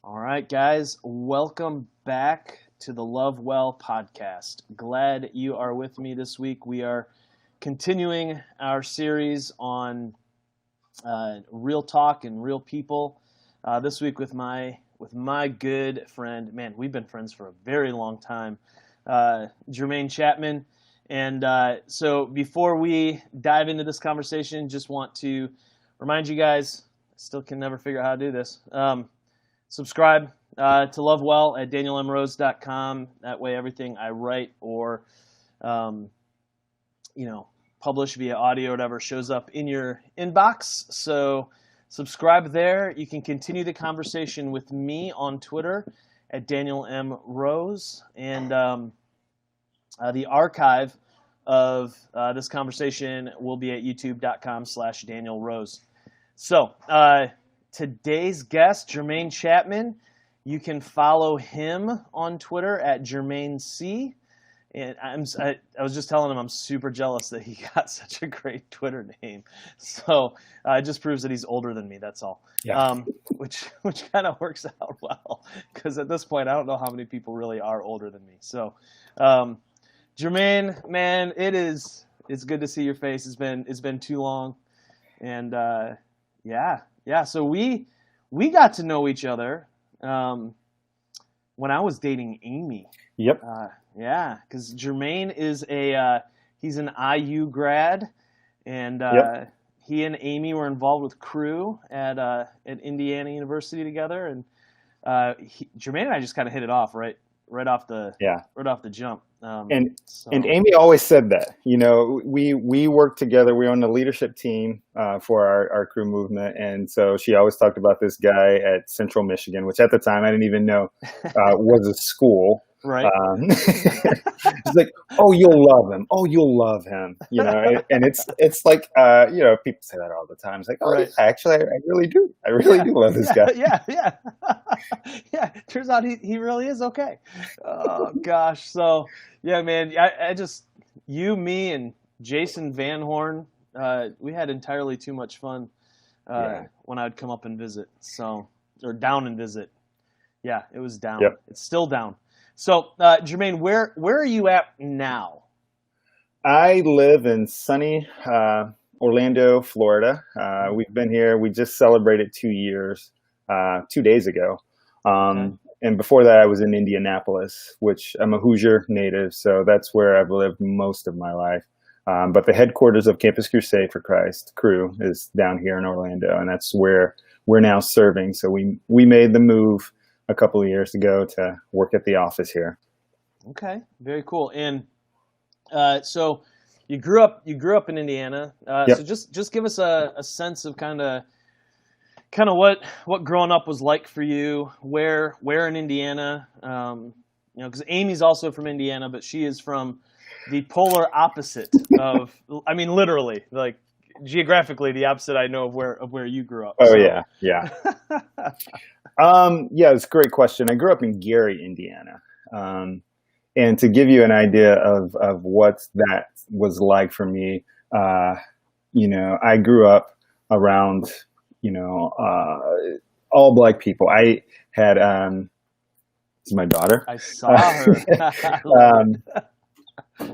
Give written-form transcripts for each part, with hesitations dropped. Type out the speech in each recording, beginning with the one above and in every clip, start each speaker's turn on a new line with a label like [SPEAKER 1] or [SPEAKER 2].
[SPEAKER 1] All right, guys, welcome back to the Love Well podcast. Glad you are with me this week. We are continuing our series on real talk and real people. This week with my good friend, man, we've been friends for a very long time, Jermayne Chapman. And so before we dive into this conversation, just want to remind you guys, I still can never figure out how to do this. Subscribe to Love Well at danielemrose.com. That way everything I write or, publish via audio or whatever shows up in your inbox. So subscribe there. You can continue the conversation with me on Twitter at Daniel M. Rose. And the archive of this conversation will be at youtube.com/Daniel Rose. So, today's guest, Jermayne Chapman, you can follow him on Twitter at Jermayne C. And I was just telling him I'm super jealous that he got such a great Twitter name. So it just proves that he's older than me. That's all.
[SPEAKER 2] Yeah.
[SPEAKER 1] Which kind of works out well because at this point I don't know how many people really are older than me. So, Jermayne, man, it's good to see your face. It's been too long, and yeah. So we got to know each other when I was dating Amy.
[SPEAKER 2] Yep.
[SPEAKER 1] Yeah, because Jermayne is he's an IU grad, and
[SPEAKER 2] Yep.
[SPEAKER 1] he and Amy were involved with Crew at Indiana University together, and Jermayne and I just kind of hit it off right off the jump.
[SPEAKER 2] And Amy always said that, we worked together. We were on the leadership team for our crew movement. And so she always talked about this guy at Central Michigan, which at the time I didn't even know was a school.
[SPEAKER 1] Right.
[SPEAKER 2] It's like, oh, you'll love him. Oh, you'll love him. And it's like, people say that all the time. It's like, oh,
[SPEAKER 1] Right.
[SPEAKER 2] actually, I really do. I really do love this guy.
[SPEAKER 1] Yeah. Yeah. Turns out he really is okay. Oh gosh. So yeah, man. I just me and Jason Van Horn. We had entirely too much fun when I would come up and visit. Or down and visit. Yeah, it was down.
[SPEAKER 2] Yep.
[SPEAKER 1] It's still down. So, Jermayne, where are you at now?
[SPEAKER 2] I live in sunny Orlando, Florida. We've been here. We just celebrated 2 years 2 days ago. And before that, I was in Indianapolis, which I'm a Hoosier native, so that's where I've lived most of my life. But the headquarters of Campus Crusade for Christ Crew is down here in Orlando, and that's where we're now serving. So we made the move a couple of years ago to work at the office here. Okay,
[SPEAKER 1] very cool. And so you grew up in Indiana.
[SPEAKER 2] Yep.
[SPEAKER 1] So just give us a sense of kind of what growing up was like for you. Where in Indiana? Because Amy's also from Indiana, but she is from the polar opposite of. I mean, literally, like geographically, the opposite. I know of where you grew up.
[SPEAKER 2] Oh
[SPEAKER 1] so.
[SPEAKER 2] Yeah. It's a great question. I grew up in Gary, Indiana. And to give you an idea of what that was like for me, I grew up around, all Black people. I had, this is my daughter.
[SPEAKER 1] I saw her.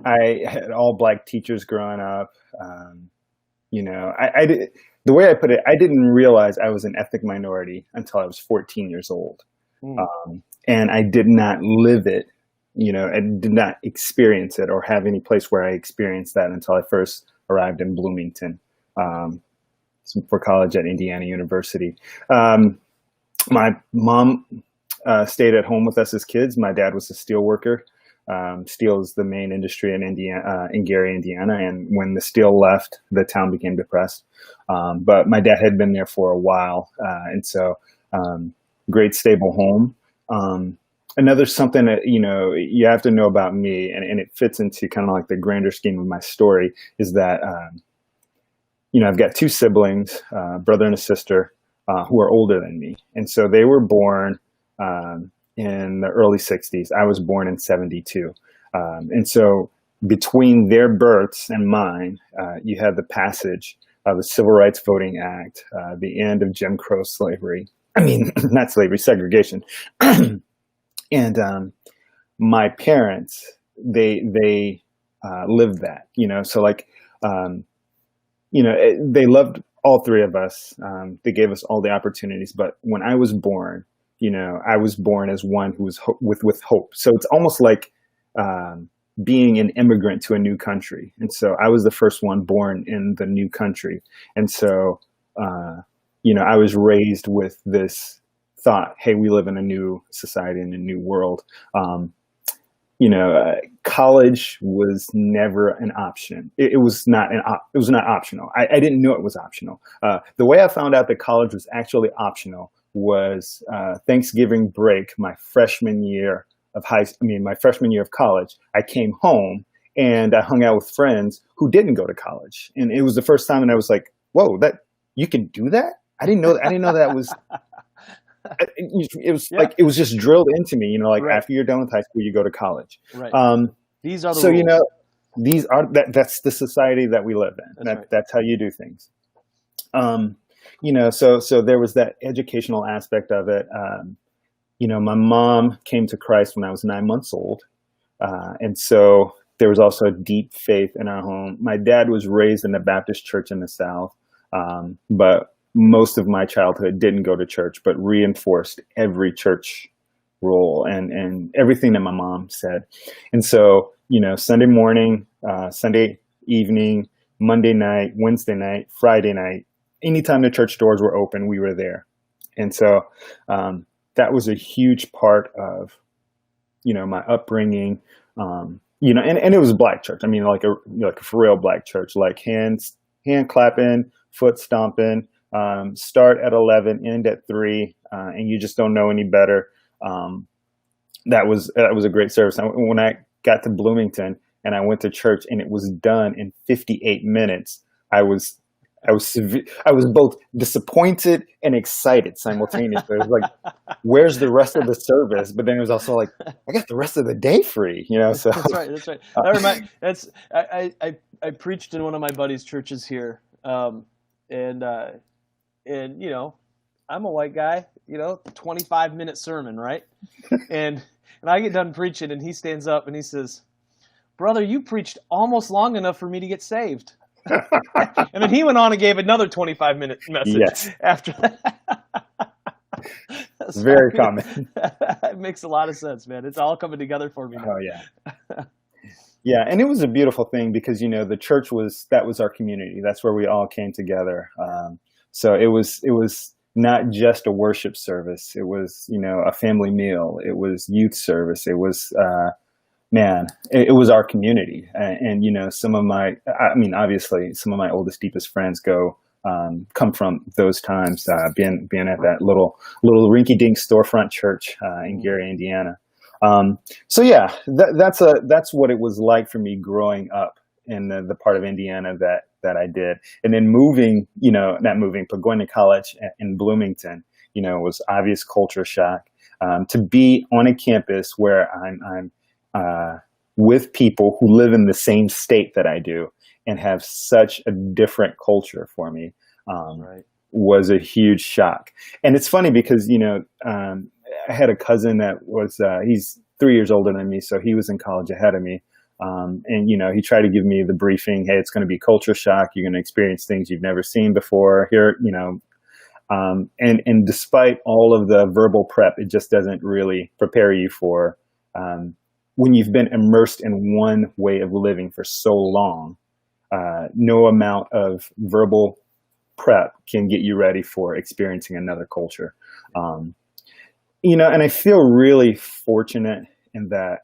[SPEAKER 2] I had all Black teachers growing up. I did. The way I put it, I didn't realize I was an ethnic minority until I was 14 years old. And I did not live it, I did not experience it or have any place where I experienced that until I first arrived in Bloomington for college at Indiana University. My mom stayed at home with us as kids. My dad was a steel worker. Steel is the main industry in Indiana, in Gary, Indiana. And when the steel left, the town became depressed. But my dad had been there for a while. And so, great stable home. Another something that, you have to know about me, and it fits into kind of like the grander scheme of my story, is that, I've got two siblings, a brother and a sister, who are older than me. And so they were born, in the early 60s. I was born in 72. And so between their births and mine, you had the passage of the Civil Rights Voting Act, the end of Jim Crow slavery, I mean, not slavery, segregation. And my parents, they lived that, so like, they loved all three of us. They gave us all the opportunities. But when I was born, I was born as one who was with hope. So it's almost like being an immigrant to a new country. And so I was the first one born in the new country. And so, I was raised with this thought, hey, we live in a new society, in a new world. College was never an option. It was not optional. I didn't know it was optional. The way I found out that college was actually optional was Thanksgiving break, my freshman year of my freshman year of college. I came home and I hung out with friends who didn't go to college, and it was the first time, and I was like, "Whoa, that you can do that? I didn't know that was." It was like it was just drilled into me,
[SPEAKER 1] Right.
[SPEAKER 2] After you're done with high school, you go to college.
[SPEAKER 1] Right. These are the
[SPEAKER 2] So
[SPEAKER 1] rules.
[SPEAKER 2] these are that's the society that we live in.
[SPEAKER 1] That's right.
[SPEAKER 2] That's how you do things. So there was that educational aspect of it. My mom came to Christ when I was 9 months old, and so there was also a deep faith in our home. My dad was raised in a Baptist church in the South, but most of my childhood didn't go to church, but reinforced every church role and everything that my mom said. And so, Sunday morning, Sunday evening, Monday night, Wednesday night, Friday night, anytime the church doors were open, we were there. And so that was a huge part of, my upbringing, and it was a black church. I mean, like a for real black church, like hand clapping, foot stomping, start at 11, end at 3, and you just don't know any better. That was a great service. When I got to Bloomington and I went to church and it was done in 58 minutes, I was both disappointed and excited simultaneously. It was like, where's the rest of the service? But then it was also like, I got the rest of the day free, So
[SPEAKER 1] That's right. That's right. I preached in one of my buddies' churches here, and I'm a white guy, 25-minute sermon, right? And I get done preaching, and he stands up and he says, "Brother, you preached almost long enough for me to get saved." And then he went on and gave another 25-minute message after that. So,
[SPEAKER 2] very common.
[SPEAKER 1] It makes a lot of sense, man. It's all coming together for me now.
[SPEAKER 2] Oh, yeah. Yeah, and it was a beautiful thing because, the church that was our community. That's where we all came together. So it was not just a worship service. It was, a family meal. It was youth service. It was, it was our community. And obviously some of my oldest, deepest friends come from those times, being at that little rinky-dink storefront church in Gary, Indiana. That's what it was like for me growing up in the part of Indiana that I did. And then but going to college in Bloomington, was obvious culture shock. To be on a campus where I'm with people who live in the same state that I do and have such a different culture for me,
[SPEAKER 1] Right.
[SPEAKER 2] was a huge shock. And it's funny because, I had a cousin that was, he's 3 years older than me, so he was in college ahead of me. And he tried to give me the briefing, hey, it's going to be culture shock. You're going to experience things you've never seen before here, and despite all of the verbal prep, it just doesn't really prepare you for, when you've been immersed in one way of living for so long, no amount of verbal prep can get you ready for experiencing another culture. And I feel really fortunate in that,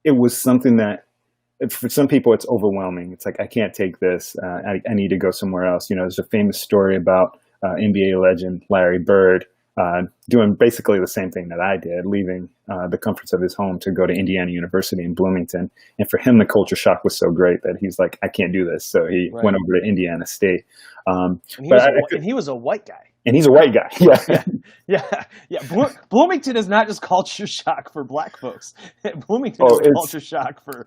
[SPEAKER 2] it was something that for some people it's overwhelming. It's like, I can't take this. I need to go somewhere else. There's a famous story about NBA legend Larry Bird doing basically the same thing that I did, leaving the comforts of his home to go to Indiana University in Bloomington. And for him, the culture shock was so great that he's like, I can't do this. So he went over to Indiana State.
[SPEAKER 1] And he was a white guy.
[SPEAKER 2] And he's a white guy.
[SPEAKER 1] Yeah. Bloomington is not just culture shock for black folks. Bloomington is culture shock for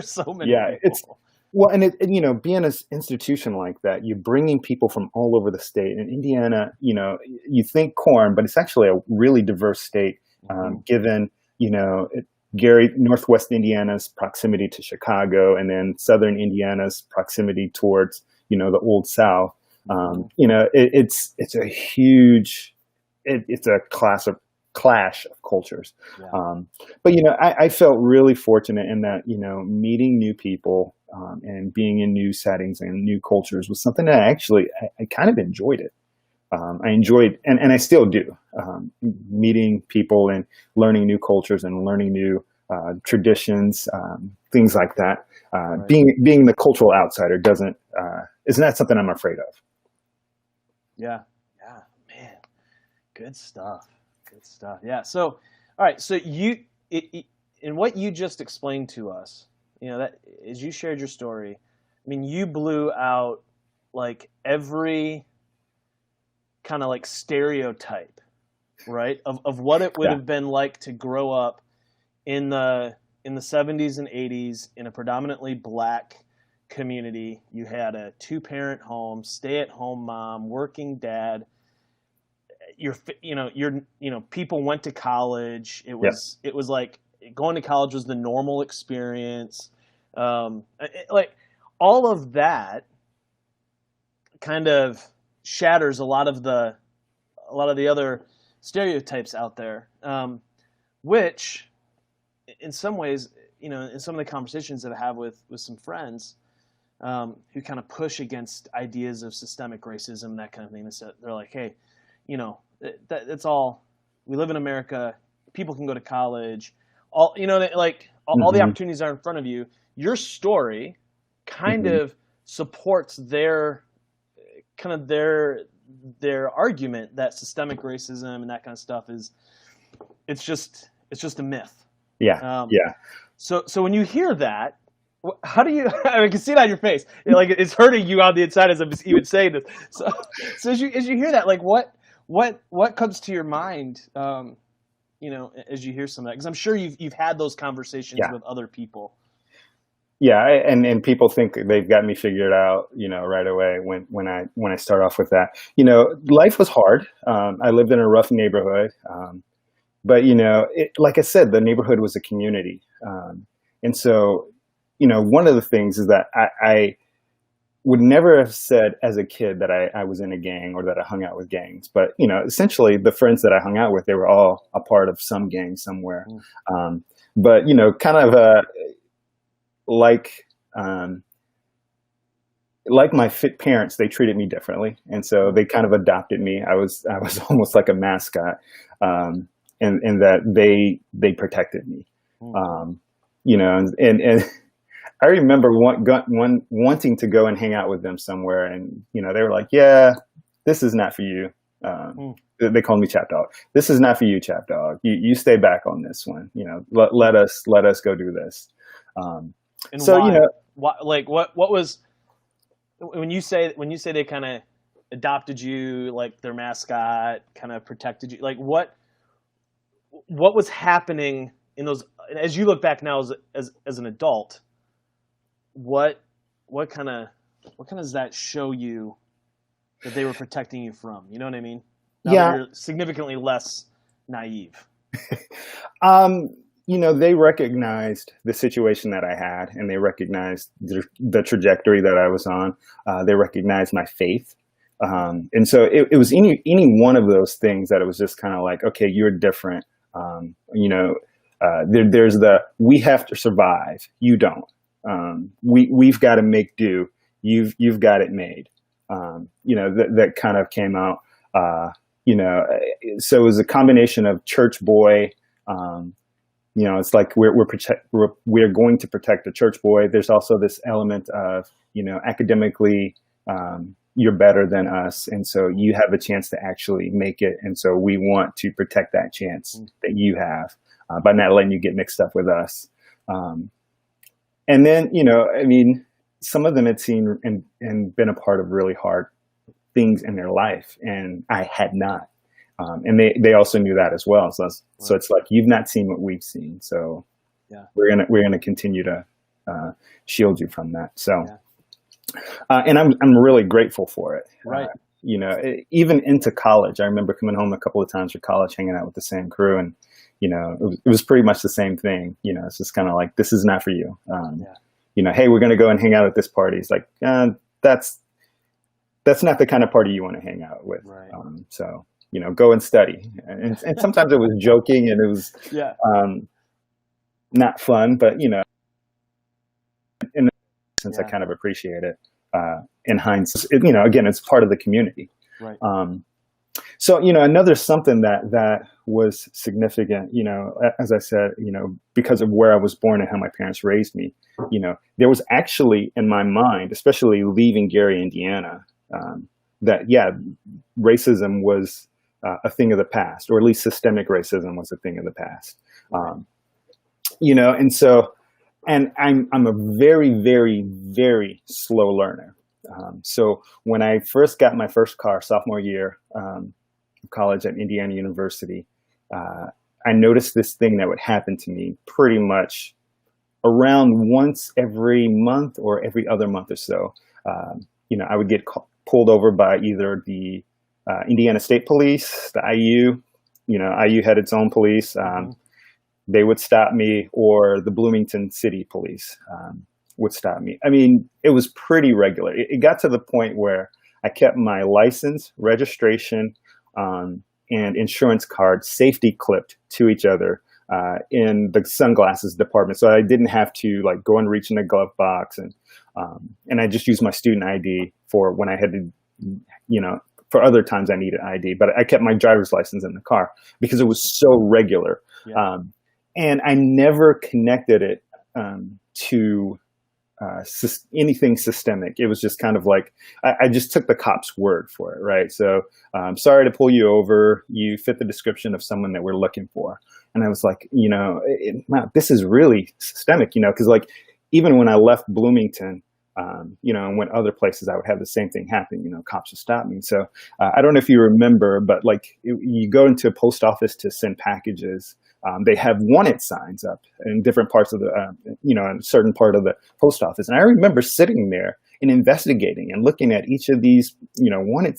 [SPEAKER 1] so many people.
[SPEAKER 2] Well, and being an institution like that, you're bringing people from all over the state. In Indiana, you think corn, but it's actually a really diverse state, given, Northwest Indiana's proximity to Chicago, and then Southern Indiana's proximity towards, the Old South. It's a huge, it's a clash of cultures.
[SPEAKER 1] Yeah.
[SPEAKER 2] But I felt really fortunate in that meeting new people and being in new settings and new cultures was something that I kind of enjoyed it. I enjoyed, and I still do, meeting people and learning new cultures and learning new traditions, things like that.
[SPEAKER 1] Right.
[SPEAKER 2] Being the cultural outsider isn't that something I'm afraid of.
[SPEAKER 1] Yeah, man, good stuff. Good stuff. Yeah. So, all right. So in what you just explained to us, that as you shared your story, I mean, you blew out like every kind of like stereotype, right? Of what it would have been like to grow up in the 70s and 80s in a predominantly black community. You had a 2-parent home, stay-at-home mom, working dad. People went to college. It was like going to college was the normal experience. Like all of that kind of shatters a lot of the other stereotypes out there, which in some ways, in some of the conversations that I have with some friends who kind of push against ideas of systemic racism, that kind of thing, they're like, hey, that's all. We live in America. People can go to college. All the opportunities are in front of you. Your story kind of supports their argument that systemic racism and that kind of stuff it's just a myth.
[SPEAKER 2] Yeah.
[SPEAKER 1] So when you hear that, how do you? I can see it on your face. Like it's hurting you on the inside as I'm even saying this. So as you hear that, like what comes to your mind? As you hear some of that, because I'm sure you've had those conversations with other people.
[SPEAKER 2] Yeah, and people think they've got me figured out, right away when I start off with that. Life was hard. I lived in a rough neighborhood, but like I said, the neighborhood was a community, and so one of the things is that I would never have said as a kid that I was in a gang or that I hung out with gangs, but essentially the friends that I hung out with, they were all a part of some gang somewhere, but kind of like my fit parents, they treated me differently, and so they kind of adopted me. I was almost like a mascot, and that they protected me, and I remember wanting to go and hang out with them somewhere, and they were like, "Yeah, this is not for you." They called me Chap Dog. This is not for you, Chap Dog. You stay back on this one. Let us go do this.
[SPEAKER 1] And
[SPEAKER 2] so
[SPEAKER 1] why? What was when you say they kind of adopted you, like their mascot, kind of protected you? Like what was happening in those? As you look back now as an adult, what kind of does that show you that they were protecting you from? You know what I mean? Now that you're significantly less naive.
[SPEAKER 2] They recognized the situation that I had, and they recognized the trajectory that I was on. They recognized my faith. And so it was any one of those things that it was just kind of like, okay, you're different. There's we have to survive. You don't. We've got to make do. You've got it made. That kind of came out. So it was a combination of church boy. It's like we're going to protect the church boy. There's also this element of academically you're better than us, and so you have a chance to actually make it, and so we want to protect that chance that you have by not letting you get mixed up with us. And then some of them had seen and been a part of really hard things in their life, and I had not. And they also knew that as well. So it's like, you've not seen what we've seen. So we're gonna continue to shield you from that. So,
[SPEAKER 1] Yeah.
[SPEAKER 2] and I'm really grateful for it.
[SPEAKER 1] Right.
[SPEAKER 2] Even into college, I remember coming home a couple of times for college, hanging out with the same crew, and it was pretty much the same thing. It's just kind of like, this is not for you. Hey, we're going to go and hang out at this party. It's like, that's not the kind of party you want to hang out with.
[SPEAKER 1] Right.
[SPEAKER 2] So, go and study. And sometimes it was joking, and it was not fun, but in a sense, I kind of appreciate it. In hindsight, again, it's part of the community.
[SPEAKER 1] Right.
[SPEAKER 2] So, another something that was significant, as I said, because of where I was born and how my parents raised me, there was actually in my mind, especially leaving Gary, Indiana, that, racism was a thing of the past, or at least systemic racism was a thing of the past. And so, and I'm a very, very, very slow learner. So when I first got my first car, sophomore year of college at Indiana University, I noticed this thing that would happen to me pretty much around once every month or every other month or so. I would get pulled over by either the Indiana State Police, the IU. IU had its own police. They would stop me, or the Bloomington City Police would stop me. I mean, it was pretty regular. It got to the point where I kept my license, registration, and insurance card safety clipped to each other in the sunglasses department, so I didn't have to go and reach in the glove box, and I just used my student ID for when I had to, for other times I needed ID. But I kept my driver's license in the car because it was so regular. Yeah. And I never connected it to anything systemic. It was just kind of like, I just took the cop's word for it, right? So sorry to pull you over. You fit the description of someone that we're looking for. And I was like, wow, this is really systemic, because even when I left Bloomington, and went other places, I would have the same thing happen. Cops would stop me. So I don't know if you remember, but you go into a post office to send packages. They have wanted signs up in different parts of the, in a certain part of the post office. And I remember sitting there and investigating and looking at each of these, wanted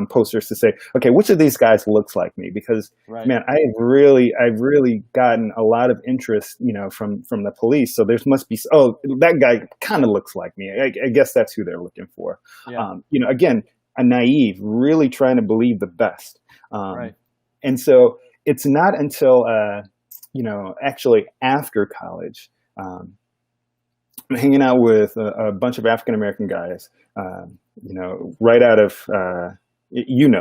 [SPEAKER 2] posters to say, okay, which of these guys looks like me? Because man, I've really gotten a lot of interest, from the police. So there must be, that guy kind of looks like me. I guess that's who they're looking for. Yeah. Again, a naive, really trying to believe the best. And so it's not until, actually after college, I'm hanging out with a bunch of African-American guys, right out of,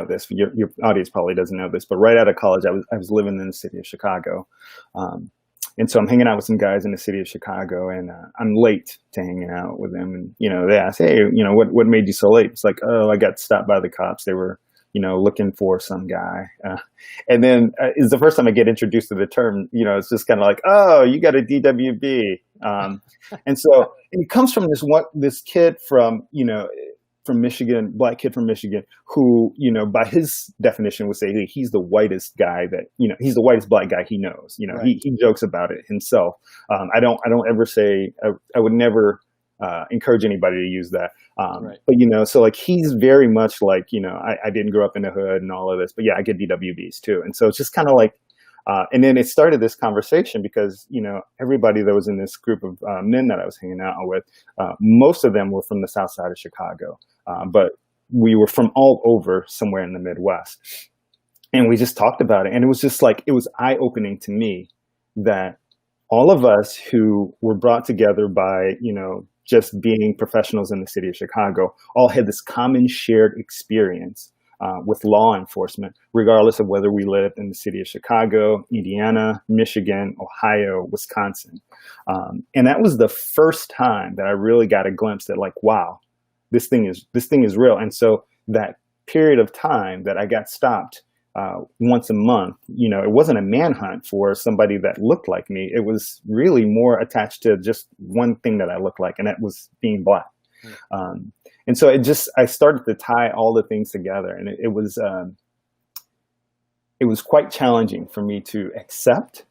[SPEAKER 2] this, your audience probably doesn't know this, but right out of college, I was living in the city of Chicago. And so I'm hanging out with some guys in the city of Chicago, and I'm late to hanging out with them. And, they ask, hey, what made you so late? It's like, oh, I got stopped by the cops. They were, looking for some guy. And then it's the first time I get introduced to the term, it's just kind of like, oh, you got a DWB. And so it comes from this kid from Michigan, black kid from Michigan, who, by his definition would say, hey, he's the whitest guy that, he's the whitest black guy he knows. He jokes about it himself. I don't ever say, I would never encourage anybody to use that. But, so he's very much like, I didn't grow up in the hood and all of this, but yeah, I get DWBs too. And so it's just kind of like, and then it started this conversation because, everybody that was in this group of men that I was hanging out with, most of them were from the south side of Chicago, but we were from all over somewhere in the Midwest. And we just talked about it. And it was just it was eye-opening to me that all of us who were brought together by, just being professionals in the city of Chicago, all had this common shared experience with law enforcement, regardless of whether we lived in the city of Chicago, Indiana, Michigan, Ohio, Wisconsin. And that was the first time that I really got a glimpse that wow, this thing is real. And so that period of time that I got stopped once a month, it wasn't a manhunt for somebody that looked like me. It was really more attached to just one thing that I looked like, and that was being black. And so I started to tie all the things together, and it was quite challenging for me to accept.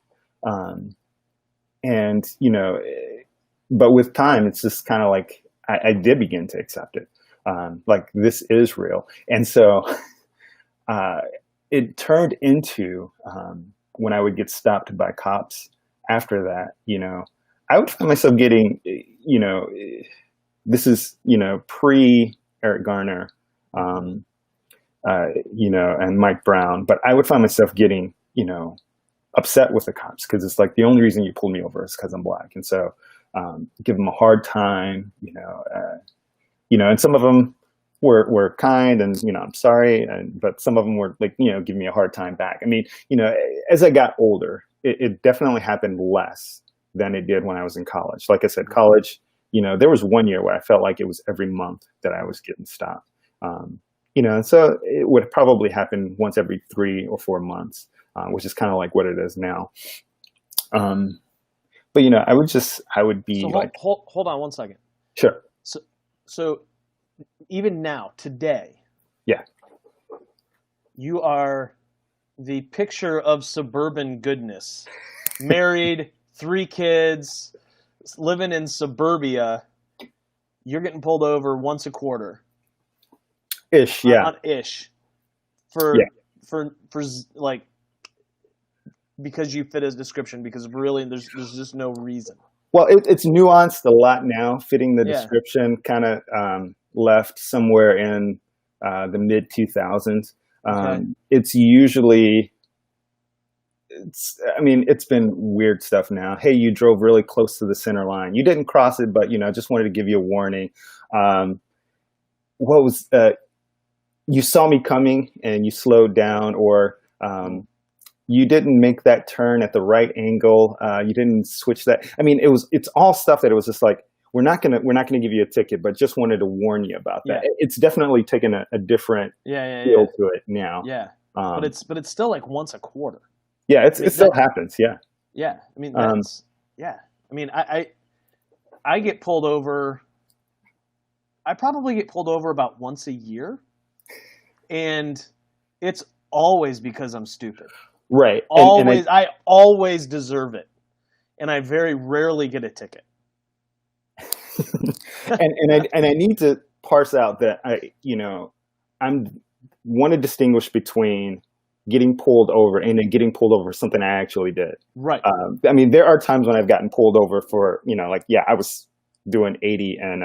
[SPEAKER 2] And, but with time, it's just kind of like I did begin to accept it. Like this is real, and so uh, it turned into when I would get stopped by cops. After that, I would find myself getting, this is pre Eric Garner, um, and Mike Brown, but I would find myself getting upset with the cops because it's like the only reason you pulled me over is because I'm black, and so give them a hard time, and some of them were kind and I'm sorry, but some of them were like giving me a hard time back. I mean, as I got older, it definitely happened less than it did when I was in college. Like I said, college, there was one year where I felt like it was every month that I was getting stopped. And so it would probably happen once every 3 or 4 months, which is kind of like what it is now. But I would be
[SPEAKER 1] so
[SPEAKER 2] like,
[SPEAKER 1] hold on one second.
[SPEAKER 2] Sure.
[SPEAKER 1] So even now, today,
[SPEAKER 2] yeah,
[SPEAKER 1] you are the picture of suburban goodness. Married, 3 kids, living in suburbia. You're getting pulled over once a quarter.
[SPEAKER 2] Ish, yeah.
[SPEAKER 1] Ish. For like, because you fit his description, because really there's just no reason.
[SPEAKER 2] Well, it's nuanced a lot now, fitting the description, kind of left somewhere in the mid 2000s. It's usually, it's been weird stuff now. Hey, you drove really close to the center line. You didn't cross it, but just wanted to give you a warning. You saw me coming and you slowed down, or you didn't make that turn at the right angle. You didn't switch that. It's all stuff that it was just like, we're not gonna give you a ticket, but just wanted to warn you about that.
[SPEAKER 1] Yeah.
[SPEAKER 2] It's definitely taken a different feel to it now.
[SPEAKER 1] Yeah, but it's still like once a quarter.
[SPEAKER 2] Yeah, it still happens. Yeah.
[SPEAKER 1] Yeah, I get pulled over. I probably get pulled over about once a year, and it's always because I'm stupid.
[SPEAKER 2] Right.
[SPEAKER 1] Always, I always deserve it, and I very rarely get a ticket.
[SPEAKER 2] and I need to parse out that I'm want to distinguish between getting pulled over and then getting pulled over for something I actually did.
[SPEAKER 1] Right.
[SPEAKER 2] There are times when I've gotten pulled over for I was doing 80 and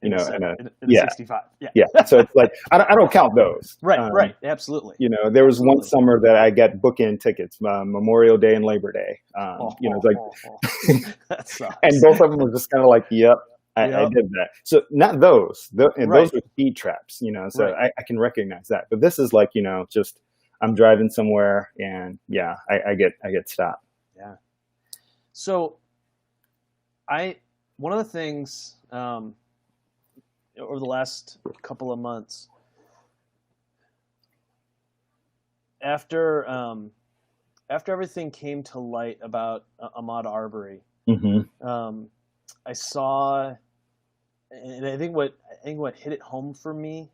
[SPEAKER 2] in a
[SPEAKER 1] 65. Yeah.
[SPEAKER 2] Yeah. So it's like I don't count those.
[SPEAKER 1] Right. Right. Absolutely.
[SPEAKER 2] There was one summer that I got bookend tickets, Memorial Day and Labor Day.
[SPEAKER 1] That sucks.
[SPEAKER 2] And both of them were just kind of like, yep. I did that. So not those. And those were speed traps, so I can recognize that. But this is like, just I'm driving somewhere and I get stopped.
[SPEAKER 1] Yeah. So one of the things over the last couple of months, after everything came to light about Ahmaud Arbery, I saw, and I think what hit it home for me,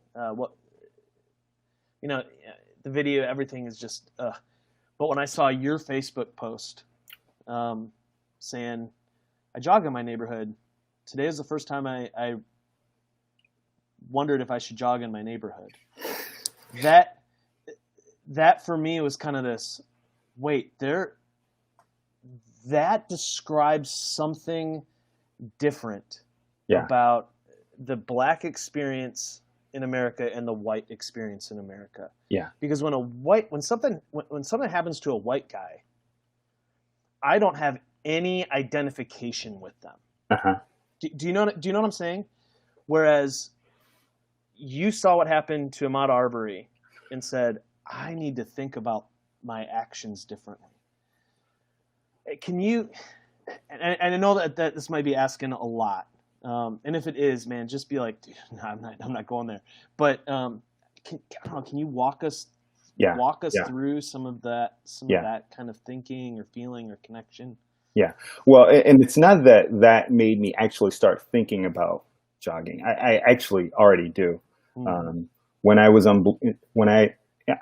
[SPEAKER 1] the video, everything is just, but when I saw your Facebook post saying, I jog in my neighborhood. Today is the first time I wondered if I should jog in my neighborhood. That for me was kind of this, that describes something different about the black experience in America and the white experience in America. Yeah. Because when something happens to a white guy, I don't have any identification with them. Uh-huh. Do you know what I'm saying? Whereas you saw what happened to Ahmaud Arbery and said, I need to think about my actions differently. Can you, and I know that this might be asking a lot. And if it is, man, just be like, dude, no, I'm not going there. But can you walk us through some of that kind of thinking or feeling or connection?
[SPEAKER 2] Yeah. Well, and it's not that made me actually start thinking about jogging. I actually already do. When I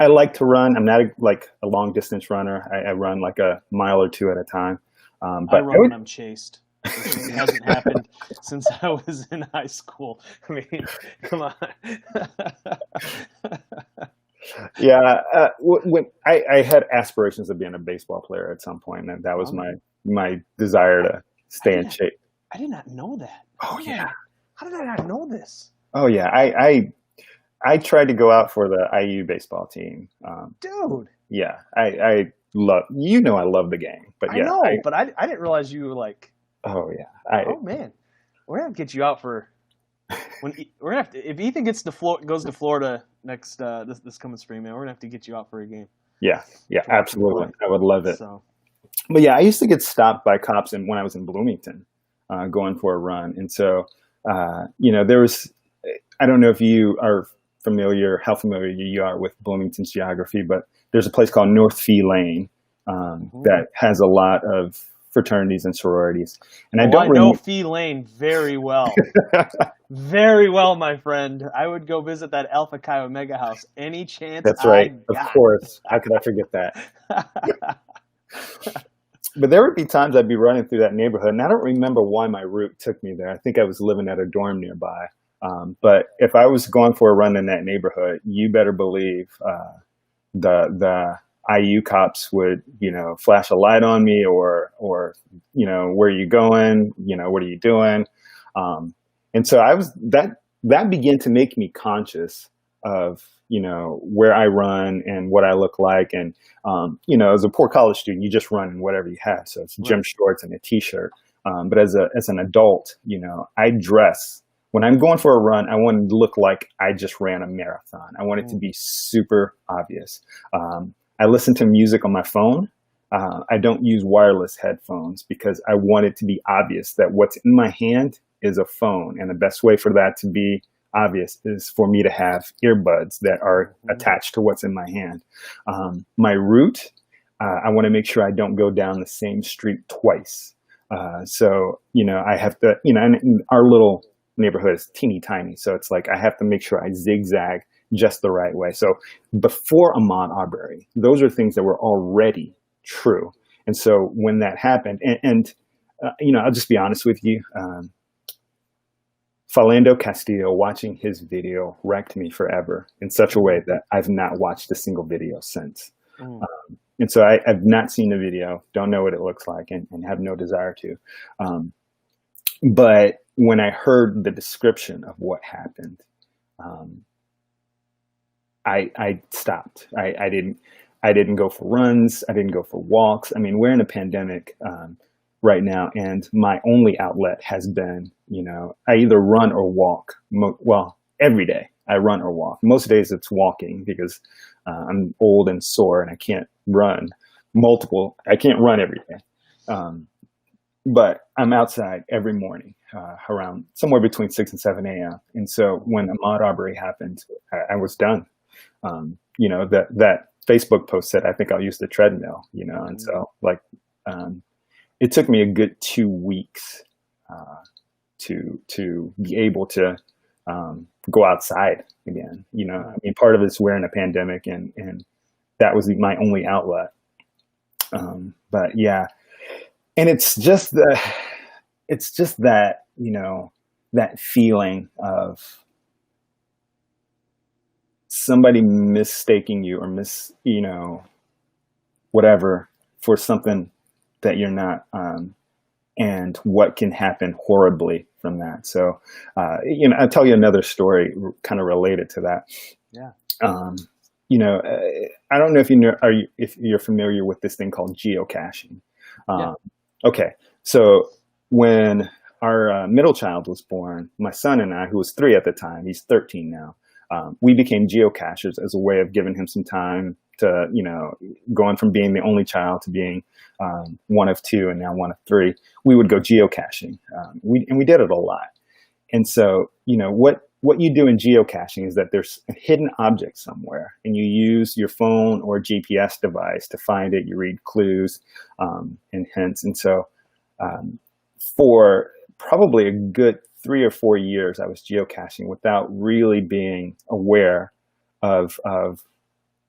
[SPEAKER 2] like to run. I'm not a long distance runner. I run like a mile or two at a time.
[SPEAKER 1] But I run when I'm chased. It hasn't happened since I was in high school. I mean, come on.
[SPEAKER 2] Yeah, when I had aspirations of being a baseball player at some point, and that was my desire to stay in shape.
[SPEAKER 1] I did not know that.
[SPEAKER 2] Oh yeah.
[SPEAKER 1] How did I not know this?
[SPEAKER 2] Oh yeah. I tried to go out for the IU baseball team.
[SPEAKER 1] Dude.
[SPEAKER 2] Yeah, I love, I love the game, but yeah.
[SPEAKER 1] I know, but I didn't realize you were like.
[SPEAKER 2] Oh yeah.
[SPEAKER 1] Oh man, we're gonna have to get you out for when we're gonna have to, if Ethan goes to Florida next this coming spring, man. We're gonna have to get you out for a game.
[SPEAKER 2] Yeah, absolutely. I would love it.
[SPEAKER 1] So.
[SPEAKER 2] But yeah, I used to get stopped by cops when I was in Bloomington, going for a run, and so there was. I don't know if you are how familiar you are with Bloomington's geography, but there's a place called North Fee Lane that has a lot of fraternities and sororities. And
[SPEAKER 1] I know Fee Lane very well. Very well, my friend. I would go visit that Alpha Chi Omega house any chance.
[SPEAKER 2] That's right. Of course. How could I forget that? But there would be times I'd be running through that neighborhood, and I don't remember why my route took me there. I think I was living at a dorm nearby. But if I was going for a run in that neighborhood, you better believe the IU cops would, flash a light on me or where are you going? What are you doing? And so that began to make me conscious of, where I run and what I look like. And, as a poor college student, you just run in whatever you have. So it's gym shorts and a t-shirt. But as an adult, I dress. When I'm going for a run, I want it to look like I just ran a marathon. I want it to be super obvious. I listen to music on my phone. I don't use wireless headphones because I want it to be obvious that what's in my hand is a phone. And the best way for that to be obvious is for me to have earbuds that are attached to what's in my hand. My route, I want to make sure I don't go down the same street twice. So, I have to, and our little neighborhood is teeny tiny. So it's like I have to make sure I zigzag just the right way. So before Ahmaud Arbery, those are things that were already true. And so when that happened, I'll just be honest with you, Philando Castillo, watching his video wrecked me forever in such a way that I've not watched a single video since. And so I've not seen the video, don't know what it looks like, and have no desire to. But when I heard the description of what happened, I stopped. I didn't go for runs. I didn't go for walks. I mean, we're in a pandemic right now, and my only outlet has been, I either run or walk. Well, every day I run or walk. Most days it's walking because I'm old and sore and I can't run I can't run every day. But I'm outside every morning around somewhere between 6 and 7 a.m. And so when Ahmaud Arbery happened, I was done. That Facebook post said, I think I'll use the treadmill, and so it took me a good 2 weeks to be able to go outside again. I mean, part of it's we're in a pandemic and that was my only outlet. But yeah. And it's just that, that feeling of somebody mistaking you or whatever for something that you're not, and what can happen horribly from that. So, I'll tell you another story kind of related to that.
[SPEAKER 1] Yeah.
[SPEAKER 2] I don't know if you're familiar with this thing called geocaching.
[SPEAKER 1] Yeah.
[SPEAKER 2] Okay, so when our middle child was born, my son and I, who was 3 at the time, he's 13 now, we became geocachers as a way of giving him some time to, going from being the only child to being one of 2 and now one of 3. We would go geocaching. We did it a lot. And so, what you do in geocaching is that there's a hidden object somewhere and you use your phone or GPS device to find it. You read clues and hints. And so for probably a good 3 or 4 years, I was geocaching without really being aware of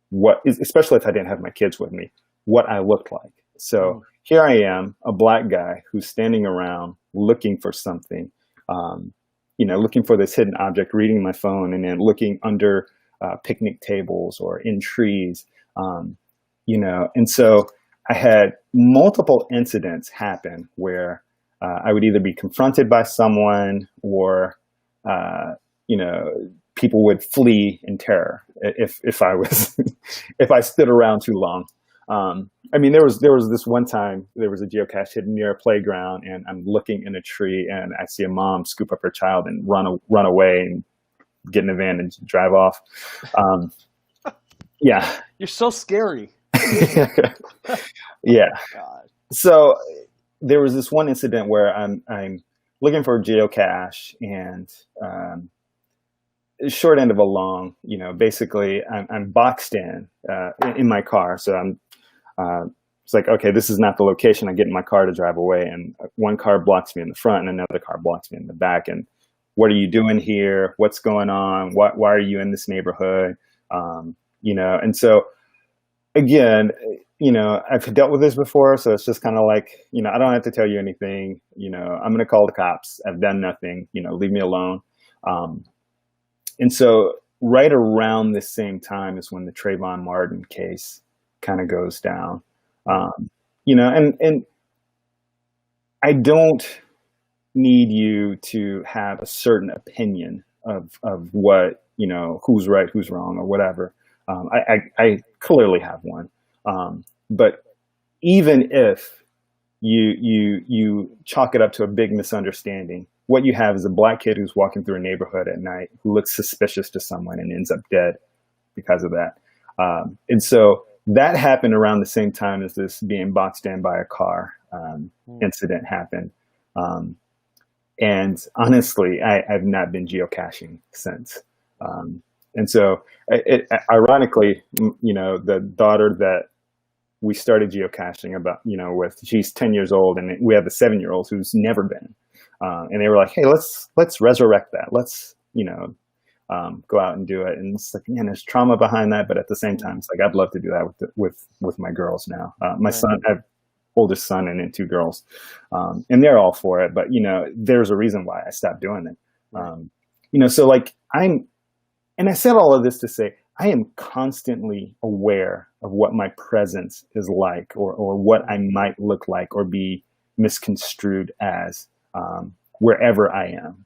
[SPEAKER 2] what, especially if I didn't have my kids with me, what I looked like. So here I am, a black guy who's standing around looking for something, looking for this hidden object, reading my phone, and then looking under picnic tables or in trees, and so I had multiple incidents happen where I would either be confronted by someone or, people would flee in terror if I was if I stood around too long. There was this one time there was a geocache hidden near a playground, and I'm looking in a tree, and I see a mom scoop up her child and run away and get in a van and drive off. Yeah,
[SPEAKER 1] you're so scary.
[SPEAKER 2] Yeah.
[SPEAKER 1] God.
[SPEAKER 2] So there was this one incident where I'm looking for a geocache, and short end of a long, basically I'm boxed in my car. So I'm it's like, okay, this is not the location. I get in my car to drive away, and one car blocks me in the front and another car blocks me in the back. And what are you doing here? What's going on? Why are you in this neighborhood? And so again, I've dealt with this before, so it's just kind of like, I don't have to tell you anything. I'm going to call the cops. I've done nothing. Leave me alone. And so right around the same time is when the Trayvon Martin case kind of goes down. And I don't need you to have a certain opinion of what, who's right, who's wrong, or whatever. I clearly have one. But even if you chalk it up to a big misunderstanding, what you have is a black kid who's walking through a neighborhood at night who looks suspicious to someone and ends up dead because of that. And so that happened around the same time as this being boxed in by a car incident happened. And honestly, I've not been geocaching since. And so ironically, the daughter that we started geocaching with, she's 10 years old, and we have a 7-year-old who's never been. And they were like, hey, let's resurrect that. Let's, go out and do it. And it's like, man, there's trauma behind that. But at the same time, it's like, I'd love to do that with my girls now. My son, I have oldest son and then 2 girls. And they're all for it. But, there's a reason why I stopped doing it. So like and I said all of this to say, I am constantly aware of what my presence is like, or what I might look like or be misconstrued as wherever I am,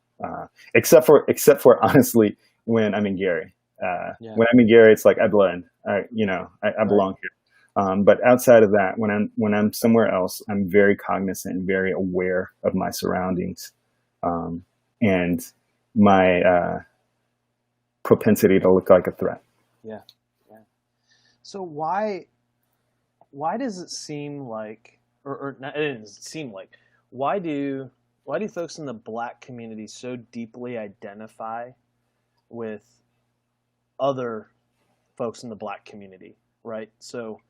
[SPEAKER 2] except for honestly when I'm in Gary. When I'm in Gary, it's like I blend. I belong here. But outside of that, when I'm somewhere else, I'm very cognizant and very aware of my surroundings, and my propensity to look like a threat.
[SPEAKER 1] Yeah. So why does it seem like, or not, it doesn't seem like, why do folks in the Black community so deeply identify with other folks in the Black community, right? So,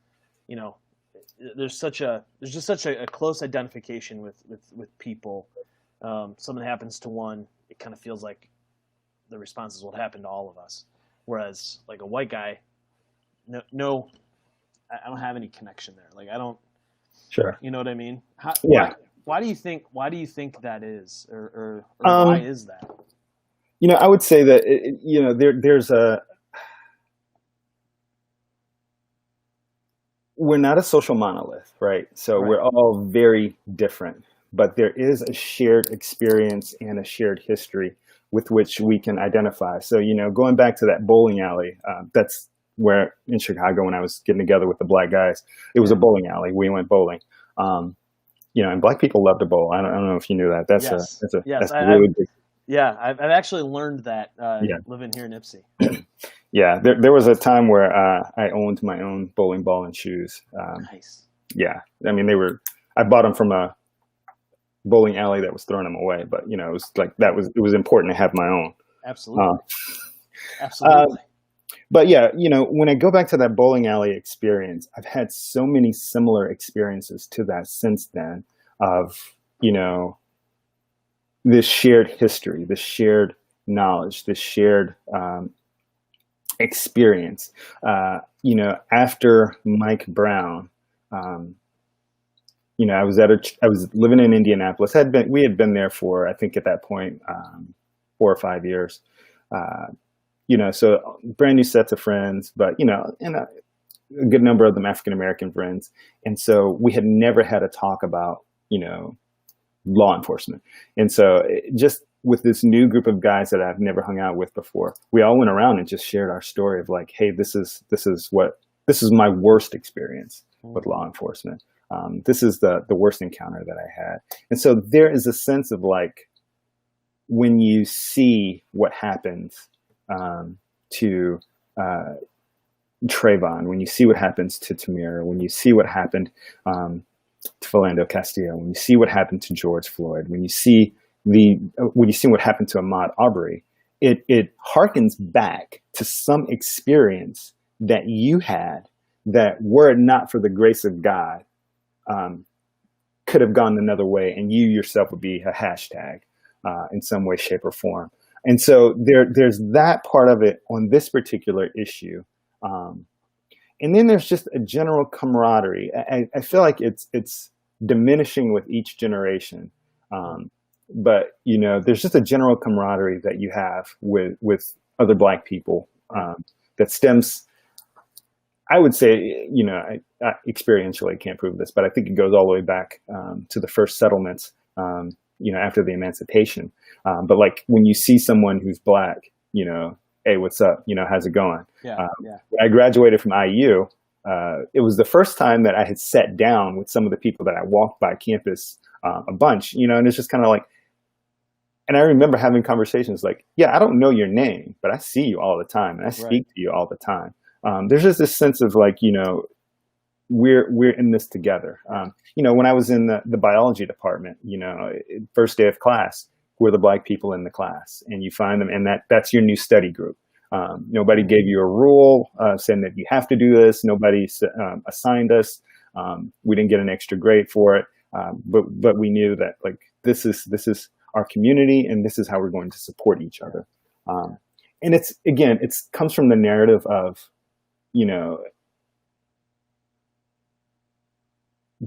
[SPEAKER 1] there's just such a close identification with people. Something happens to one, it kind of feels like the response is what happened to all of us. Whereas like a white guy, no, I don't have any connection there. Like I don't.
[SPEAKER 2] Sure.
[SPEAKER 1] You know what I mean?
[SPEAKER 2] Yeah.
[SPEAKER 1] Why do you think that is, or why is that?
[SPEAKER 2] I would say that there's we're not a social monolith, right? So we're all very different, but there is a shared experience and a shared history with which we can identify. So, going back to that bowling alley, that's where in Chicago, when I was getting together with the Black guys, it was a bowling alley. We went bowling. And Black people love to bowl. I don't know if you knew that. That's really big.
[SPEAKER 1] Yeah, I've actually learned that living here in Ipsy.
[SPEAKER 2] Yeah, there was a time where I owned my own bowling ball and shoes.
[SPEAKER 1] Nice.
[SPEAKER 2] Yeah, I bought them from a bowling alley that was throwing them away, but it was like it was important to have my own.
[SPEAKER 1] Absolutely. Absolutely.
[SPEAKER 2] But yeah, when I go back to that bowling alley experience, I've had so many similar experiences to that since then of, this shared history, this shared knowledge, this shared experience. After Mike Brown, I was living in Indianapolis. We had been there for, I think at that point, 4 or 5 years. So brand new sets of friends, but and a good number of them African American friends. And so we had never had a talk about law enforcement. And so just with this new group of guys that I've never hung out with before, we all went around and just shared our story of like, hey, this is my worst experience with law enforcement. This is the worst encounter that I had. And so there is a sense of like, when you see what happens to Trayvon, when you see what happens to Tamir, when you see what happened to Philando Castillo, when you see what happened to George Floyd, when you see what happened to Ahmaud Arbery, it harkens back to some experience that you had that, were it not for the grace of God, could have gone another way, and you yourself would be a hashtag in some way, shape, or form. And so there's that part of it on this particular issue. And then there's just a general camaraderie. I feel like it's diminishing with each generation. But there's just a general camaraderie that you have with other Black people that stems, I would say, I experientially can't prove this, but I think it goes all the way back to the first settlements, after the emancipation. But like when you see someone who's Black, hey, what's up? How's it going?
[SPEAKER 1] Yeah.
[SPEAKER 2] When I graduated from IU, it was the first time that I had sat down with some of the people that I walked by campus a bunch, and it's just kind of like, and I remember having conversations like, yeah, I don't know your name, but I see you all the time and I speak to you all the time. There's just this sense of like, we're in this together. When I was in the biology department, first day of class, who are the Black people in the class, and you find them, and that's your new study group. Nobody gave you a rule saying that you have to do this. Nobody assigned us. We didn't get an extra grade for it, but we knew that like this is our community, and this is how we're going to support each other. And it comes from the narrative of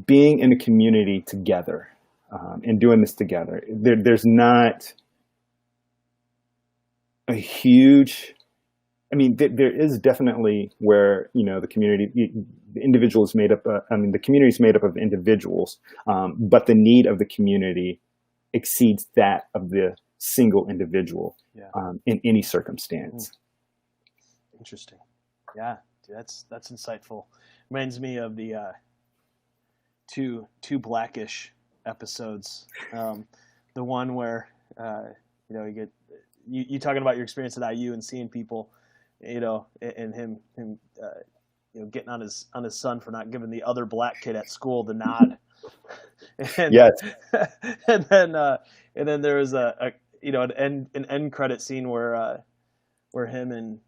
[SPEAKER 2] being in a community together and doing this together. There's not a huge, there is definitely where, the community, the individual is made up, the community is made up of individuals, but the need of the community exceeds that of the single individual in any circumstance.
[SPEAKER 1] Interesting. Yeah, dude, that's insightful. Reminds me of the two blackish episodes. The one where you talking about your experience at IU and seeing people, and him getting on his son for not giving the other Black kid at school the nod. And,
[SPEAKER 2] yes.
[SPEAKER 1] and then there was an end credit scene where him and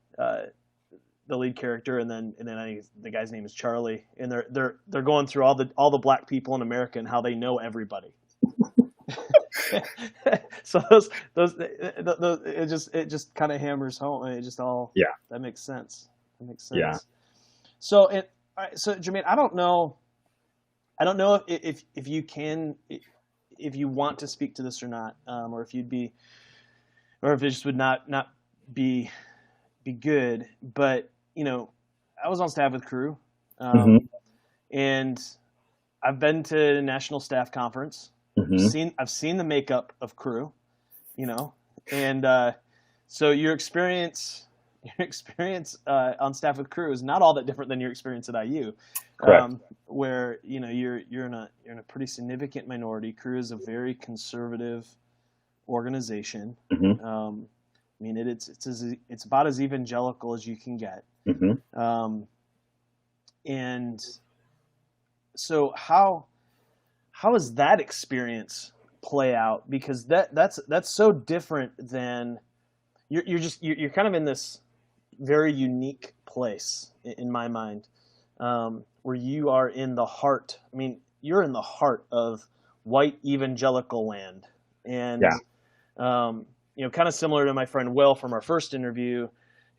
[SPEAKER 1] the lead character, and then the guy's name is Charlie, and they're going through all the Black people in America and how they know everybody. So it just kind of hammers home. It just all that makes sense. Yeah. So so Jermayne, I don't know if you want to speak to this or not, or if it just would not be good. But I was on staff with Crew, and I've been to National Staff Conference. I've seen the makeup of Crew, and so your experience on staff with Crew is not all that different than your experience at IU, where you're in a pretty significant minority. Crew is a very conservative organization. It's about as evangelical as you can get. And so how does that experience play out? Because that's so different than you're kind of in this very unique place in my mind, where you are in the heart. You're in the heart of white evangelical land, and kind of similar to my friend Will from our first interview,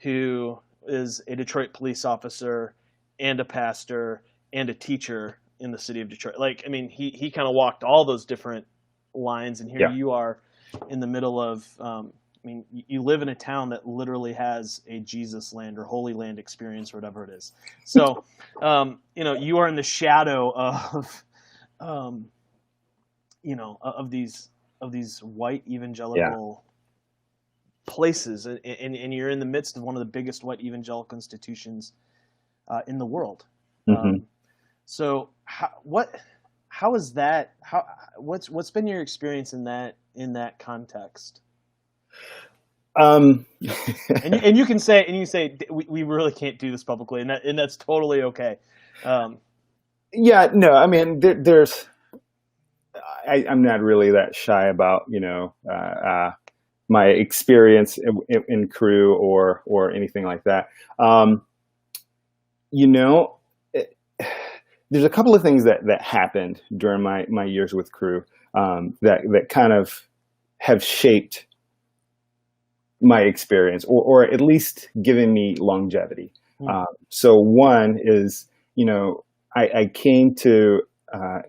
[SPEAKER 1] who is a Detroit police officer and a pastor and a teacher. in the city of Detroit. Like, I mean, he kind of walked all those different lines, and here you are in the middle of. I mean, you live in a town that literally has a Jesus land or Holy Land experience or whatever it is. So, you are in the shadow of, of these white evangelical places, and you're in the midst of one of the biggest white evangelical institutions in the world.
[SPEAKER 2] Mm-hmm.
[SPEAKER 1] So, how is that? What's been your experience in that context?
[SPEAKER 2] And
[SPEAKER 1] you can say we really can't do this publicly, and that's totally okay.
[SPEAKER 2] Yeah, no, I mean, I'm not really that shy about my experience in crew or anything like that. There's a couple of things that happened during my years with crew that kind of have shaped my experience, or at least given me longevity. So one is, I came to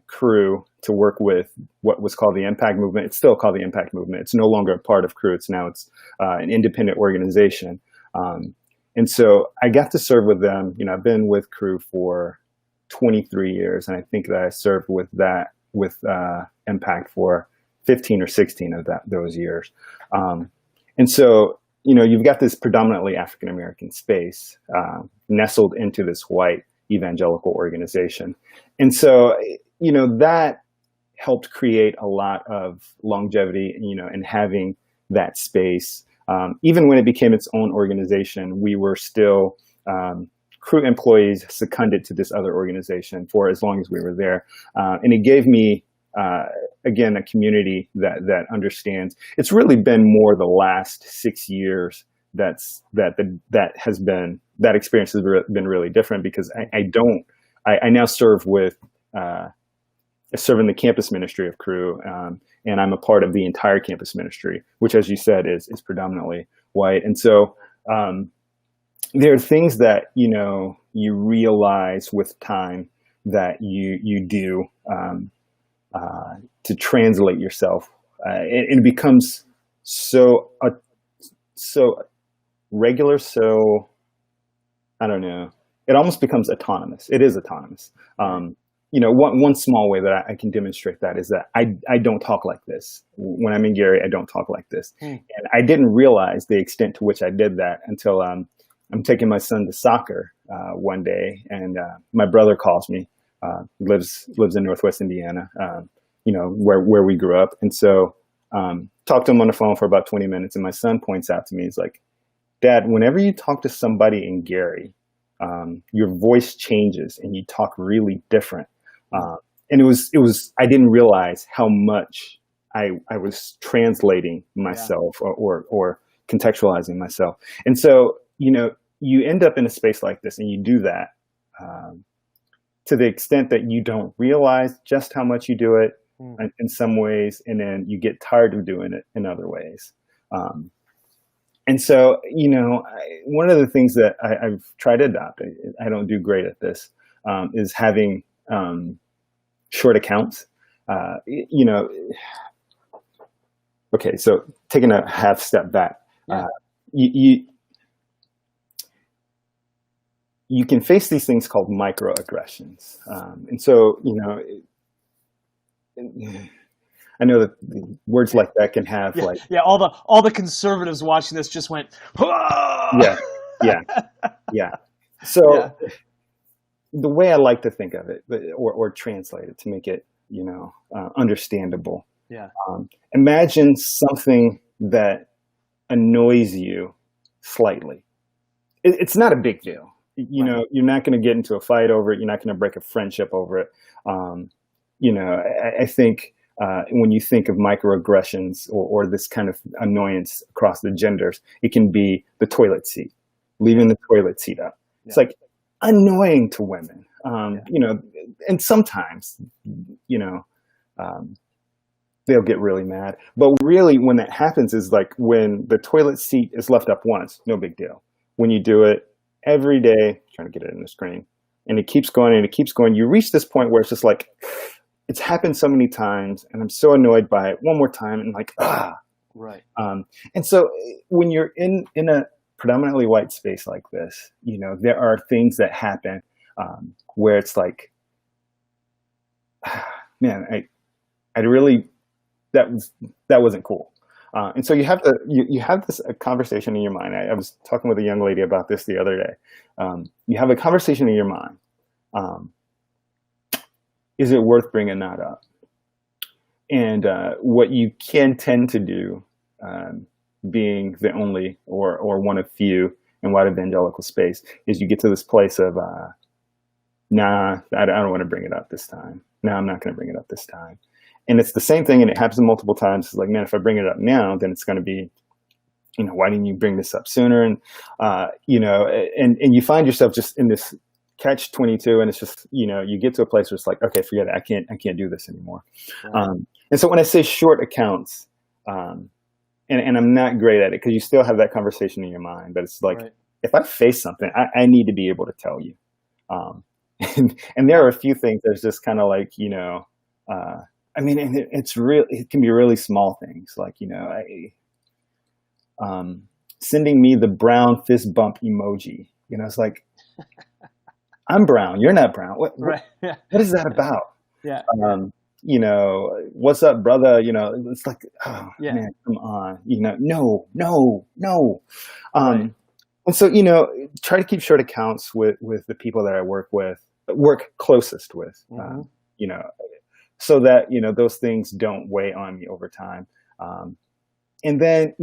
[SPEAKER 2] crew to work with what was called the Impact Movement. It's still called the Impact Movement. It's no longer a part of crew. It's an independent organization. And so I got to serve with them. I've been with crew for 23 years, and I think that I served with Impact for 15 or 16 of those years. And so, you've got this predominantly African-American space nestled into this white evangelical organization. And so, that helped create a lot of longevity, in having that space. Even when it became its own organization, we were still crew employees seconded to this other organization for as long as we were there. And it gave me again, a community that understands. It's really been more the last 6 years that experience has been really different, because I now serve in the campus ministry of crew, and I'm a part of the entire campus ministry, which, as you said, is predominantly white. And so there are things that you realize with time that you do to translate yourself, and it becomes so regular. So I don't know. It almost becomes autonomous. It is autonomous. One small way that I can demonstrate that is that I don't talk like this. When I'm in Gary, I don't talk like this. And I didn't realize the extent to which I did that until I'm taking my son to soccer one day, and my brother calls me. Lives in Northwest Indiana, where we grew up. And so talked to him on the phone for about 20 minutes, and my son points out to me, he's like, "Dad, whenever you talk to somebody in Gary, your voice changes and you talk really different." And it was I didn't realize how much I was translating myself or contextualizing myself. And so, you end up in a space like this, and you do that to the extent that you don't realize just how much you do it in some ways, and then you get tired of doing it in other ways. And so, one of the things that I've tried to adopt, I don't do great at this, is having short accounts. Okay, so taking a half step back, you can face these things called microaggressions. And so, I know that words like that can have
[SPEAKER 1] all the conservatives watching this just went,
[SPEAKER 2] yeah. So the way I like to think of it, or translate it to make it, understandable. Imagine something that annoys you slightly. It's not a big deal. You're not going to get into a fight over it. You're not going to break a friendship over it. I think when you think of microaggressions or this kind of annoyance across the genders, it can be the toilet seat, leaving the toilet seat up. It's like annoying to women, and sometimes, they'll get really mad. But really, when that happens is like when the toilet seat is left up once, no big deal. When you do it every day, trying to get it in the screen, and it keeps going and it keeps going. You reach this point where it's just like, it's happened so many times and I'm so annoyed by it. One more time and like,
[SPEAKER 1] Right.
[SPEAKER 2] And so when you're in a predominantly white space like this, there are things that happen where it's like, man, I really, that wasn't cool. And so you have this conversation in your mind. I was talking with a young lady about this the other day. You have a conversation in your mind. Is it worth bringing that up? And what you can tend to do, being the only or one of few in white evangelical space, is you get to this place of, nah, I don't want to bring it up this time. No, I'm not going to bring it up this time. And it's the same thing, and it happens multiple times. It's like, man, if I bring it up now, then it's going to be, why didn't you bring this up sooner? And, and you find yourself just in this catch-22, and it's just, you get to a place where it's like, okay, forget it. I can't do this anymore. Right. And so when I say short accounts, and I'm not great at it because you still have that conversation in your mind, but it's like, right. If I face something, I need to be able to tell you. And there are a few things that's just kind of like, it can be really small things like, sending me the brown fist bump emoji. It's like, I'm brown, you're not brown. What is that about? Yeah. What's up, brother? It's like, man, come on. No. Right. And so, try to keep short accounts with the people that I work closest with, mm-hmm. So that, those things don't weigh on me over time. And then,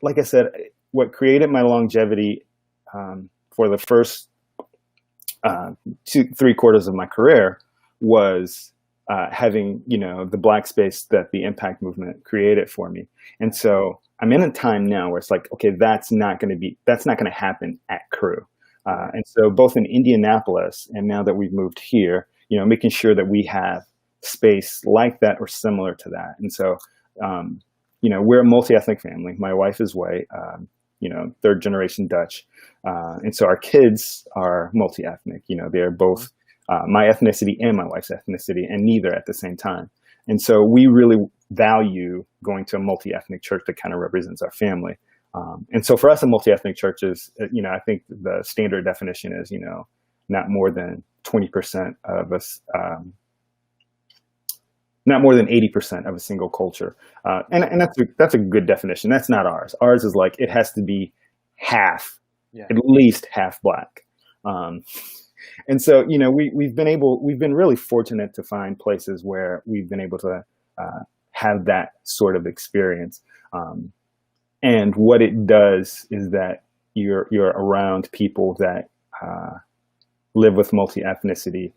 [SPEAKER 2] like I said, what created my longevity for the first 3/4 of my career was having, the Black space that the Impact movement created for me. And so I'm in a time now where it's like, okay, that's not going to happen at Crew. And so both in Indianapolis and now that we've moved here, making sure that we have space like that or similar to that. And so, we're a multi-ethnic family. My wife is white, 3rd generation Dutch. And so our kids are multi-ethnic, they're both my ethnicity and my wife's ethnicity, and neither at the same time. And so we really value going to a multi-ethnic church that kind of represents our family. And so for us, a multi-ethnic church is, I think the standard definition is, not more than 20% of us, not more than 80% of a single culture. And that's a good definition. That's not ours. Ours is like, it has to be at least half Black. And so, we've been really fortunate to find places where we've been able to have that sort of experience. And what it does is that you're around people that live with multi-ethnicity.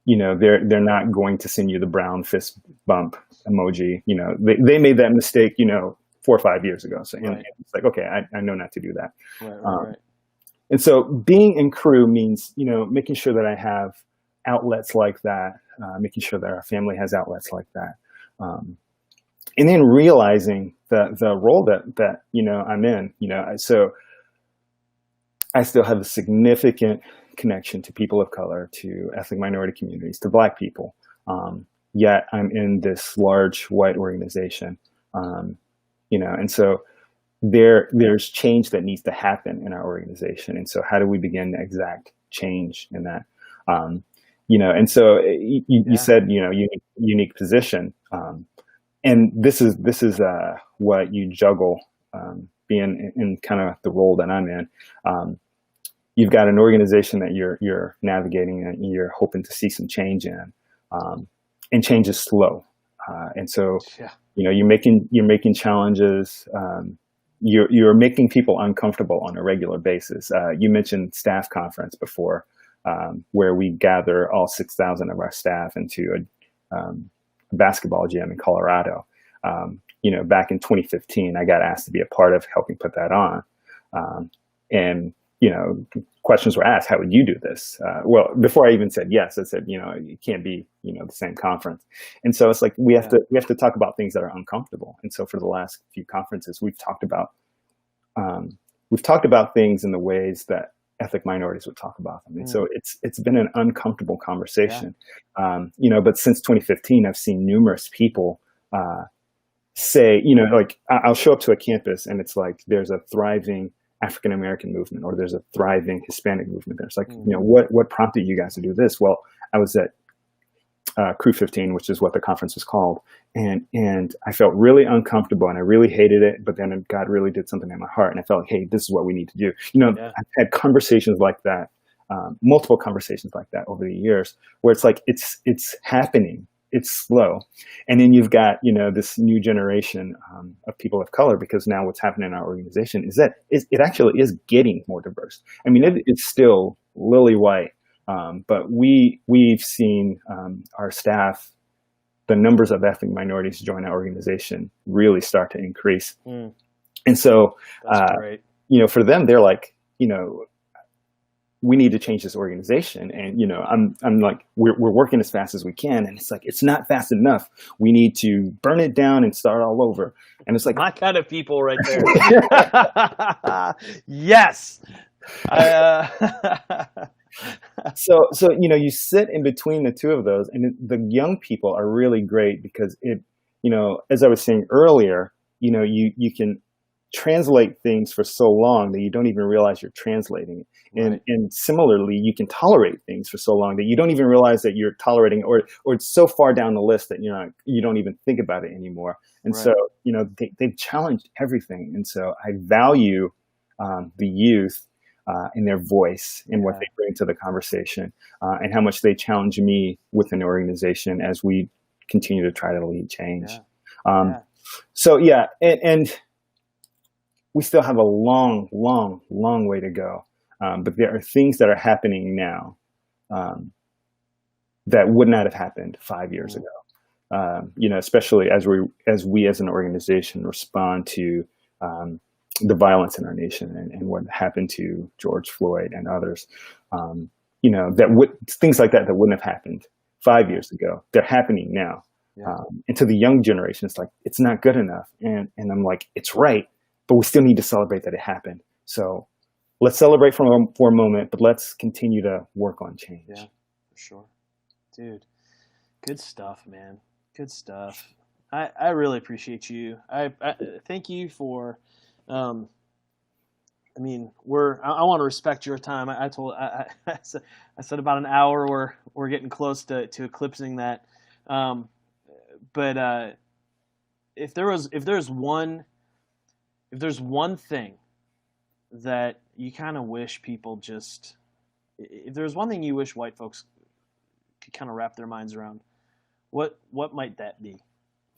[SPEAKER 2] They're not going to send you the brown fist bump emoji. They made that mistake, 4 or 5 years ago. So right. It's like, okay, I know not to do that. Right. And so being in Crew means, making sure that I have outlets like that, making sure that our family has outlets like that. And then realizing the role that I'm in, so I still have a significant connection to people of color, to ethnic minority communities, to Black people. Yet I'm in this large white organization, and so there's change that needs to happen in our organization. And so how do we begin to exact change in that? And so you said, unique position. And this is what you juggle, being in kind of the role that I'm in. You've got an organization that you're navigating and you're hoping to see some change in, and change is slow. And so, you're making challenges. You're making people uncomfortable on a regular basis. You mentioned staff conference before, where we gather all 6,000 of our staff into a basketball gym in Colorado. Back in 2015, I got asked to be a part of helping put that on. And questions were asked, how would you do this? Well, before I even said yes, I said, it can't be, the same conference. And so it's like, we have to talk about things that are uncomfortable. And so for the last few conferences, we've talked about things in the ways that ethnic minorities would talk about them. And so it's been an uncomfortable conversation.
[SPEAKER 1] Yeah.
[SPEAKER 2] But since 2015, I've seen numerous people say, like I'll show up to a campus and it's like there's a thriving African American movement or there's a thriving Hispanic movement. There's like, what prompted you guys to do this? Well, I was at Crew 15, which is what the conference was called. And I felt really uncomfortable and I really hated it. But then God really did something in my heart. And I felt like, hey, this is what we need to do. I've had conversations like that, multiple conversations like that over the years where it's like, it's happening. It's slow. And then you've got, this new generation of people of color, because now what's happening in our organization is that it actually is getting more diverse. I mean, it's still lily white. But we've seen our staff, the numbers of ethnic minorities join our organization really start to increase. And so, for them, they're like, we need to change this organization. And, I'm like, we're working as fast as we can. And it's like, it's not fast enough. We need to burn it down and start all over. And it's like,
[SPEAKER 1] my kind of people right there. Yes.
[SPEAKER 2] So you sit in between the two of those, and the young people are really great because as I was saying earlier, you can translate things for so long that you don't even realize you're translating it.
[SPEAKER 1] Right.
[SPEAKER 2] And similarly, you can tolerate things for so long that you don't even realize that you're tolerating, or it's so far down the list that you don't even think about it anymore. And
[SPEAKER 1] Right.
[SPEAKER 2] so, they've challenged everything. And so I value the youth in their voice and what they bring to the conversation, and how much they challenge me within the organization as we continue to try to lead change. So and we still have a long, long, long way to go. But there are things that are happening now that would not have happened 5 years ago. Especially as we as an organization respond to the violence in our nation and what happened to George Floyd and others, things like that wouldn't have happened 5 years ago. They're happening now. And to the young generation, it's like, it's not good enough. And I'm like, it's right, but we still need to celebrate that it happened. So let's celebrate for a moment, but let's continue to work on change.
[SPEAKER 1] Yeah, for sure. Dude, good stuff, man. Good stuff. I really appreciate you. I thank you for, I want to respect your time. I said about an hour. We're getting close to eclipsing that. But if there's one thing that you kind of wish people just, if there's one thing you wish white folks could kind of wrap their minds around, what might that be?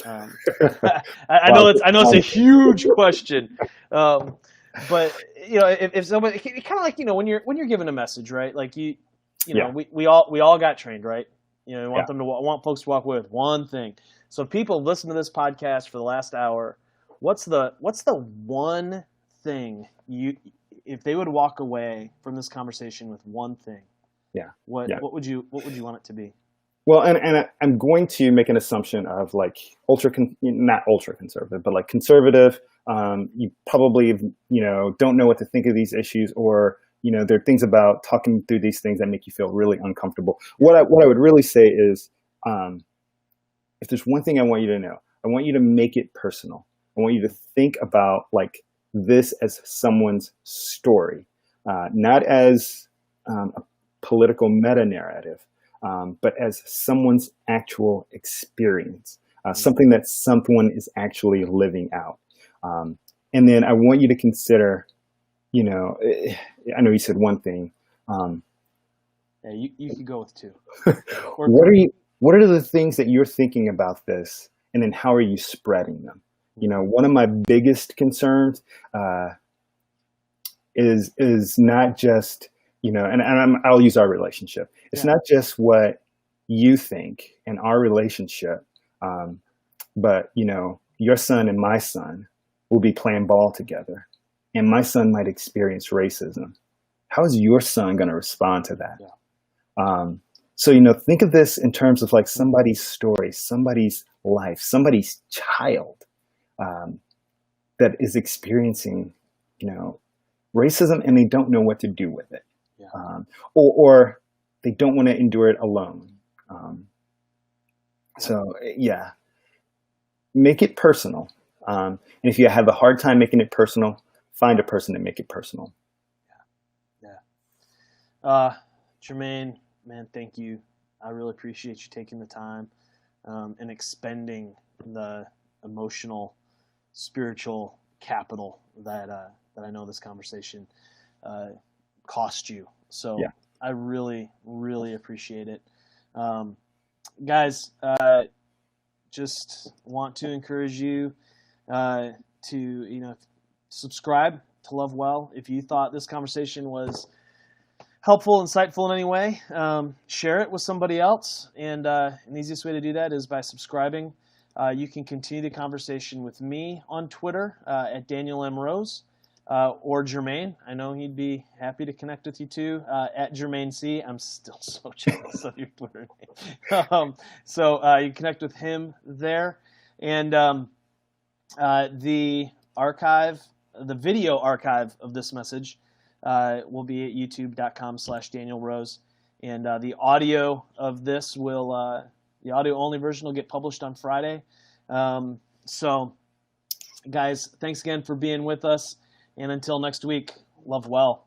[SPEAKER 1] I know it's a huge question, but if somebody, kind of like when you're giving a message, right? Like we all got trained, right? Want folks to walk away with one thing. So people listen to this podcast for the last hour. What's the one thing if they would walk away from this conversation with one thing? What would you want it to be?
[SPEAKER 2] Well, and I'm going to make an assumption of like not ultra conservative, but like conservative. You probably don't know what to think of these issues, or there are things about talking through these things that make you feel really uncomfortable. What I would really say is, if there's one thing I want you to know, I want you to make it personal. I want you to think about like this as someone's story, not as a political meta narrative. But as someone's actual experience, something that someone is actually living out. And then I want you to consider, I know you said one thing.
[SPEAKER 1] You could go with two.
[SPEAKER 2] What are the things that you're thinking about this? And then how are you spreading them? One of my biggest concerns is not just, I'll use our relationship. It's not just what you think in our relationship, but your son and my son will be playing ball together, and my son might experience racism. How is your son going to respond to that? So think of this in terms of like somebody's story, somebody's life, somebody's child that is experiencing racism, and they don't know what to do with it. or they don't want to endure it alone. So yeah, make it personal. And if you have a hard time making it personal, find a person to make it personal.
[SPEAKER 1] Jermayne, man, thank you. I really appreciate you taking the time and expending the emotional, spiritual capital that I know this conversation cost you. So
[SPEAKER 2] Yeah.
[SPEAKER 1] I really, really appreciate it. Guys, just want to encourage you to subscribe to Love Well. If you thought this conversation was helpful, insightful in any way, share it with somebody else. And the easiest way to do that is by subscribing. You can continue the conversation with me on Twitter at Daniel M. Rose or Jermayne. I know he'd be happy to connect with you too at Jermayne C. I'm still so jealous of your Twitter name. So you connect with him there. And the video archive of this message will be at youtube.com/Daniel Rose. And the audio of this the audio only version will get published on Friday. So guys, thanks again for being with us. And until next week, love well.